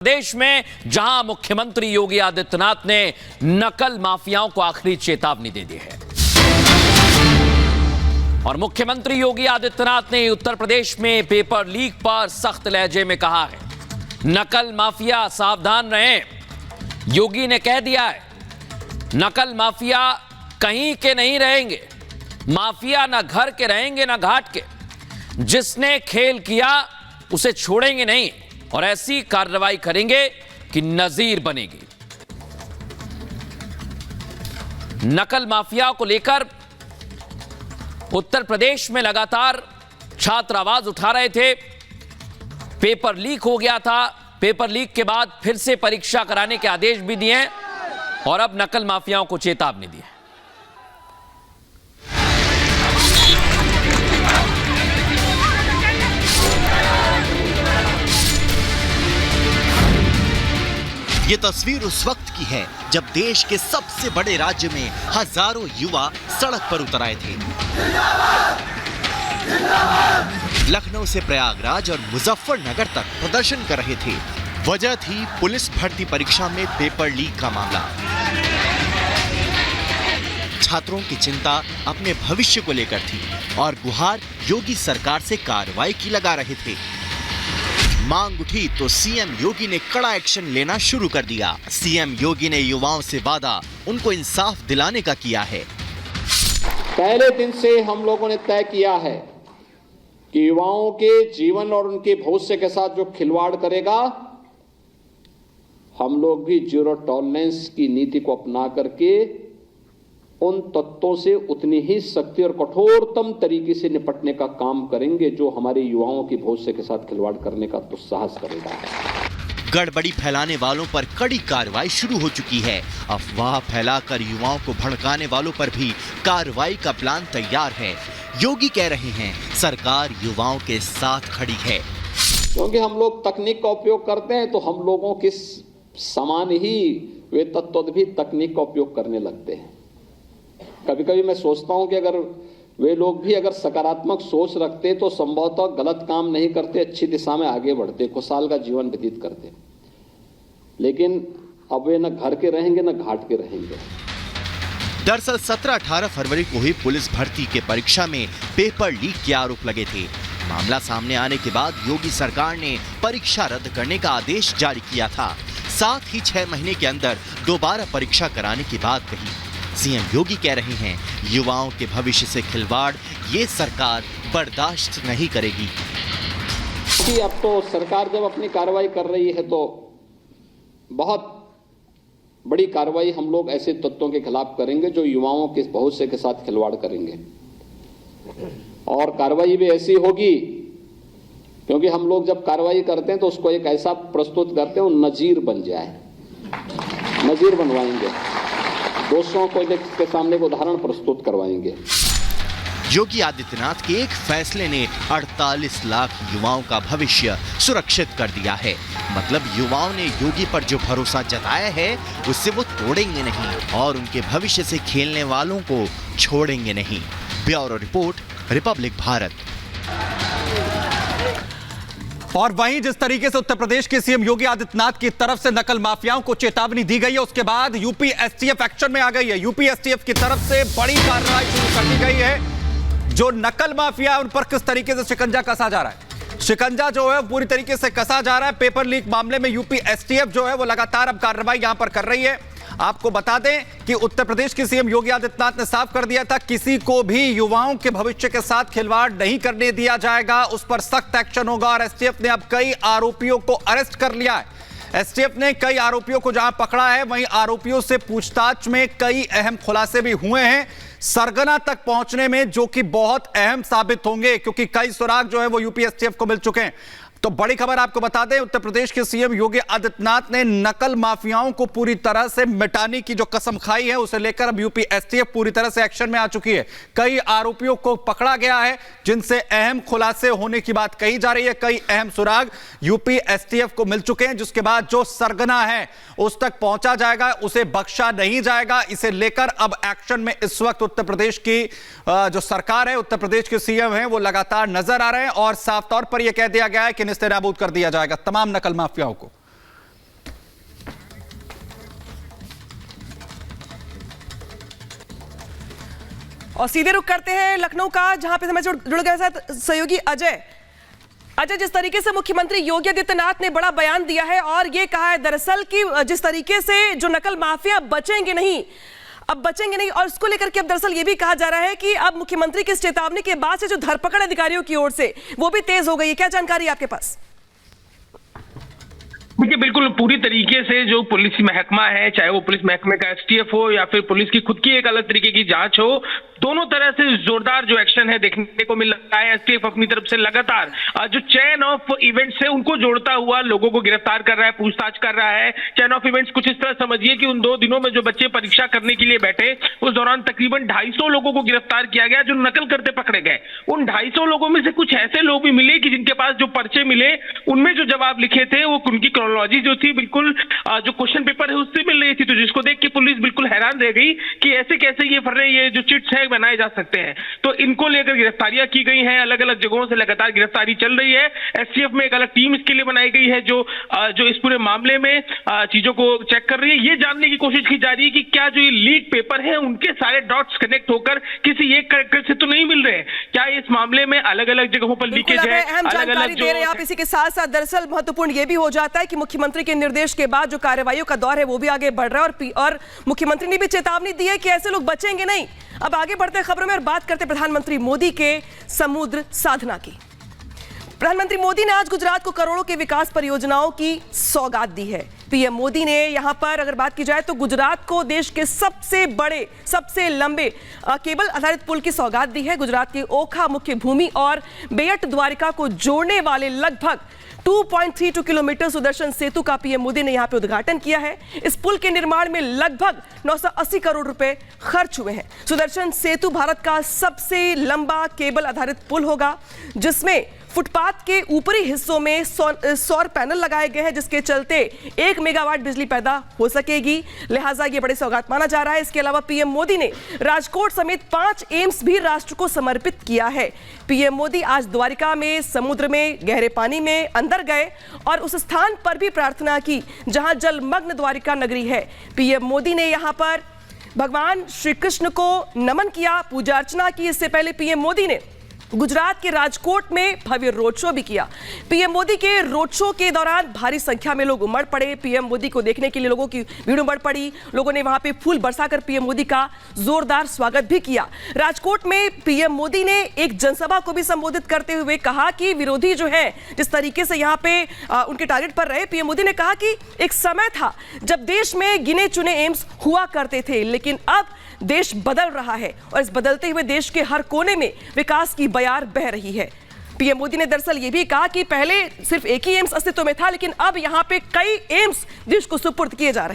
प्रदेश में जहां मुख्यमंत्री योगी आदित्यनाथ ने नकल माफियाओं को आखिरी चेतावनी दे दी है और मुख्यमंत्री योगी आदित्यनाथ ने उत्तर प्रदेश में पेपर लीक पर सख्त लहजे में कहा है, नकल माफिया सावधान रहें। योगी ने कह दिया है, नकल माफिया कहीं के नहीं रहेंगे, माफिया ना घर के रहेंगे ना घाट के। जिसने खेल किया उसे छोड़ेंगे नहीं और ऐसी कार्रवाई करेंगे कि नजीर बनेगी। नकल माफिया को लेकर उत्तर प्रदेश में लगातार छात्र आवाज उठा रहे थे। पेपर लीक हो गया था, पेपर लीक के बाद फिर से परीक्षा कराने के आदेश भी दिए हैं और अब नकल माफियाओं को चेतावनी दी है। ये तस्वीर उस वक्त की है जब देश के सबसे बड़े राज्य में हजारों युवा सड़क पर उतर आए थे। लखनऊ से प्रयागराज और मुजफ्फरनगर तक प्रदर्शन कर रहे थे। वजह थी पुलिस भर्ती परीक्षा में पेपर लीक का मामला। छात्रों की चिंता अपने भविष्य को लेकर थी और गुहार योगी सरकार से कार्रवाई की लगा रहे थे। मांग उठी तो सीएम योगी ने कड़ा एक्शन लेना शुरू कर दिया। सीएम योगी ने युवाओं से वादा उनको इंसाफ दिलाने का किया है। पहले दिन से हम लोगों ने तय किया है कि युवाओं के जीवन और उनके भविष्य के साथ जो खिलवाड़ करेगा, हम लोग भी जीरो टॉलरेंस की नीति को अपना करके उन तत्वों से उतनी ही सख्ती और कठोरतम तरीके से निपटने का काम करेंगे जो हमारे युवाओं के भविष्य के साथ खिलवाड़ करने का दुस्साहस करेगा। गड़बड़ी फैलाने वालों पर कड़ी कार्रवाई शुरू हो चुकी है। अफवाह फैलाकर युवाओं को भड़काने वालों पर भी कार्रवाई का प्लान तैयार है। योगी कह रहे हैं, सरकार युवाओं के साथ खड़ी है। क्योंकि हम लोग तकनीक का उपयोग करते हैं तो हम लोगों के समान ही वे तत्व भी तकनीक का उपयोग करने लगते हैं। कभी कभी मैं सोचता हूं कि अगर वे लोग भी अगर सकारात्मक सोच रखते तो संभवतः गलत काम नहीं करते, अच्छी दिशा में आगे बढ़ते, खुशहाल का जीवन व्यतीत करते। लेकिन अब वे न घर के रहेंगे न घाट के रहेंगे। दरअसल 17-18 फरवरी को ही पुलिस भर्ती के परीक्षा में पेपर लीक के आरोप लगे थे। मामला सामने आने के बाद योगी सरकार ने परीक्षा रद्द करने का आदेश जारी किया था। साथ ही 6 महीने के अंदर दोबारा परीक्षा कराने की बात कही। सीएम योगी कह रहे हैं, युवाओं के भविष्य से खिलवाड़ ये सरकार बर्दाश्त नहीं करेगी। अब तो सरकार जब अपनी कार्रवाई कर रही है तो बहुत बड़ी कार्रवाई हम लोग ऐसे तत्वों के खिलाफ करेंगे जो युवाओं के भविष्य के साथ खिलवाड़ करेंगे। और कार्रवाई भी ऐसी होगी क्योंकि हम लोग जब कार्रवाई करते हैं तो उसको एक ऐसा प्रस्तुत करते हैं वो नजीर बन जाए, नजीर बनवाएंगे, दोषियों को के सामने एक उदाहरण प्रस्तुत करवाएंगे। योगी आदित्यनाथ के एक फैसले ने 48 लाख युवाओं का भविष्य सुरक्षित कर दिया है। मतलब युवाओं ने योगी पर जो भरोसा जताया है उससे वो तोड़ेंगे नहीं और उनके भविष्य से खेलने वालों को छोड़ेंगे नहीं। Bureau report, Republic Bharat. और वहीं जिस तरीके से उत्तर प्रदेश के सीएम योगी आदित्यनाथ की तरफ से नकल माफियाओं को चेतावनी दी गई है, उसके बाद यूपी एसटीएफ एक्शन में आ गई है। यूपी एसटीएफ की तरफ से बड़ी कार्रवाई शुरू कर दी गई है। जो नकल माफिया उन पर किस तरीके से शिकंजा कसा जा रहा है, शिकंजा जो है पूरी तरीके से कसा जा रहा है। पेपर लीक मामले में यूपी एसटीएफ जो है वो लगातार अब कार्रवाई यहां पर कर रही है। आपको बता दें कि उत्तर प्रदेश के सीएम योगी आदित्यनाथ ने साफ कर दिया था, किसी को भी युवाओं के भविष्य के साथ खिलवाड़ नहीं करने दिया जाएगा, उस पर सख्त एक्शन होगा। और एसटीएफ ने अब कई आरोपियों को अरेस्ट कर लिया है। एसटीएफ ने कई आरोपियों को जहां पकड़ा है वहीं आरोपियों से पूछताछ में कई अहम खुलासे भी हुए हैं, सरगना तक पहुंचने में, जो कि बहुत अहम साबित होंगे क्योंकि कई सुराग जो है वो यूपी एसटीएफ को मिल चुके हैं। तो बड़ी खबर आपको बता दें, उत्तर प्रदेश के सीएम योगी आदित्यनाथ ने नकल माफियाओं को पूरी तरह से मिटाने की जो कसम खाई है उसे लेकर अब यूपी एसटीएफ पूरी तरह से एक्शन में आ चुकी है। कई आरोपियों को पकड़ा गया है जिनसे अहम खुलासे होने की बात कही जा रही है। कई अहम सुराग यूपी एसटीएफ को मिल चुके हैं, जिसके बाद जो सरगना है उस तक पहुंचा जाएगा, उसे बख्शा नहीं जाएगा। इसे लेकर अब एक्शन में इस वक्त उत्तर प्रदेश की जो सरकार है, उत्तर प्रदेश के सीएम हैं, वो लगातार नजर आ रहे हैं और साफ तौर पर यह कह दिया गया है कि निस्तेनाबूद कर दिया जाएगा तमाम नकल माफियाओं को। और सीधे रुख करते हैं लखनऊ का, जहां पे हमें जुड़ गए साथ सहयोगी अजय। अजय, जिस तरीके से मुख्यमंत्री योगी आदित्यनाथ ने बड़ा बयान दिया है और ये कहा है दरअसल कि जिस तरीके से जो नकल माफिया बचेंगे नहीं, और इसको लेकर के अब दरअसल ये भी कहा जा रहा है कि अब मुख्यमंत्री की इस चेतावनी के बाद से जो धरपकड़ अधिकारियों की ओर से वो भी तेज हो गई है। क्या जानकारी है आपके पास? देखिए, बिल्कुल पूरी तरीके से जो पुलिस महकमा है, चाहे वो पुलिस महकमे का एसटीएफ हो या फिर पुलिस की खुद की एक अलग तरीके की जांच हो, दोनों तरह से जोरदार जो एक्शन है देखने को मिल रहा है। एसटीएफ अपनी तरफ से लगातार जो चेन ऑफ इवेंट्स है उनको जोड़ता हुआ लोगों को गिरफ्तार कर रहा है, पूछताछ कर रहा है। चेन ऑफ इवेंट्स कुछ इस तरह समझिए कि उन 2 दिनों में जो बच्चे परीक्षा करने के लिए बैठे, उस दौरान तकरीबन 250 लोगों को गिरफ्तार किया गया जो नकल करते पकड़े गए। उन 250 लोगों में से कुछ ऐसे लोग भी मिले कि जिनके पास जो पर्चे मिले उनमें जो जवाब लिखे थे वो उनकी क्रोनोलॉजी जो थी बिल्कुल जो क्वेश्चन पेपर है उससे मिल रही थी। तो जिसको देख के पुलिस बिल्कुल हैरान रह गई कि ऐसे कैसे ये फर्रे, ये जो चिट्स है बनाए जा सकते हैं। तो इनको लेकर गिरफ्तारियां की गई हैं, अलग अलग जगहों से लगातार गिरफ्तारी चल रही है। एसटीएफ में एक अलग टीम इसके लिए बनाई गई है जो इस पूरे मामले में चीजों को चेक कर रही है। ये जानने की कोशिश की जा रही है कि क्या जो ये लीक पेपर है उनके सारे डॉट्स कनेक्ट होकर किसी एक कैरेक्टर से तो नहीं मिल रहे हैं। क्या इस मामले में अलग अलग जगहों पर लीकेज है, अलग अलग जो आप इसी के साथ साथ दरअसल महत्वपूर्ण ये भी हो जाता है कि मुख्यमंत्री के निर्देश के बाद जो कार्रवाइयों का दौर है वो भी आगे बढ़ रहा है और मुख्यमंत्री ने भी चेतावनी दी है कि ऐसे लोग बचेंगे नहीं। अब आगे बढ़ते हैं खबरों में और बात करते हैं प्रधानमंत्री मोदी के समुद्र साधना की। प्रधानमंत्री मोदी ने आज गुजरात को करोड़ों के विकास परियोजनाओं की सौगात दी है। पीएम मोदी ने यहां पर अगर बात की जाए तो गुजरात को देश के सबसे बड़े, सबसे लंबे केबल आधारित पुल की सौगात दी है। गुजरात के ओखा मुख्य भूमि और बेयट द्वारिका को जोड़ने वाले लगभग 2.32 किलोमीटर सुदर्शन सेतु का पीएम मोदी ने यहां पे उद्घाटन किया है। इस पुल के निर्माण में लगभग 980 करोड़ रुपए खर्च हुए हैं। सुदर्शन सेतु भारत का सबसे लंबा केबल आधारित पुल होगा जिसमें फुटपाथ के ऊपरी हिस्सों में सौर पैनल लगाए गए हैं जिसके चलते 1 मेगावाट बिजली पैदा हो सकेगी। लिहाजा ये बड़ी सौगात माना जा रहा है। इसके अलावा पीएम मोदी ने राजकोट समेत 5 एम्स भी राष्ट्र को समर्पित किया है। पीएम मोदी आज द्वारिका में समुद्र में गहरे पानी में अंदर गए और उस स्थान पर भी प्रार्थना की जहां जलमग्न द्वारिका नगरी है। पीएम मोदी ने यहां पर भगवान श्री कृष्ण को नमन किया, पूजा अर्चना की। इससे पहले पीएम मोदी ने गुजरात के राजकोट में भव्य रोड शो भी किया। पीएम मोदी के रोड शो के दौरान भारी संख्या में लोग उमड़ पड़े। पीएम मोदी को देखने के लिए लोगों की भीड़ उमड़ पड़ी। लोगों ने वहां पे फूल बरसाकर पीएम मोदी का जोरदार स्वागत भी किया। राजकोट में पीएम मोदी ने एक जनसभा को भी संबोधित करते हुए कहा कि विरोधी जो है जिस तरीके से यहाँ पे उनके टारगेट पर रहे, पीएम मोदी ने कहा कि एक समय था जब देश में गिने चुने एम्स हुआ करते थे, लेकिन अब देश बदल रहा है और इस बदलते हुए देश के हर कोने में विकास की बयार बह रही है। पीएम मोदी ने दरअसल ये भी कहा कि पहले सिर्फ एक ही एम्स अस्तित्व में था, लेकिन अब यहां पे कई एम्स देश को सुपुर्द किए जा रहे हैं।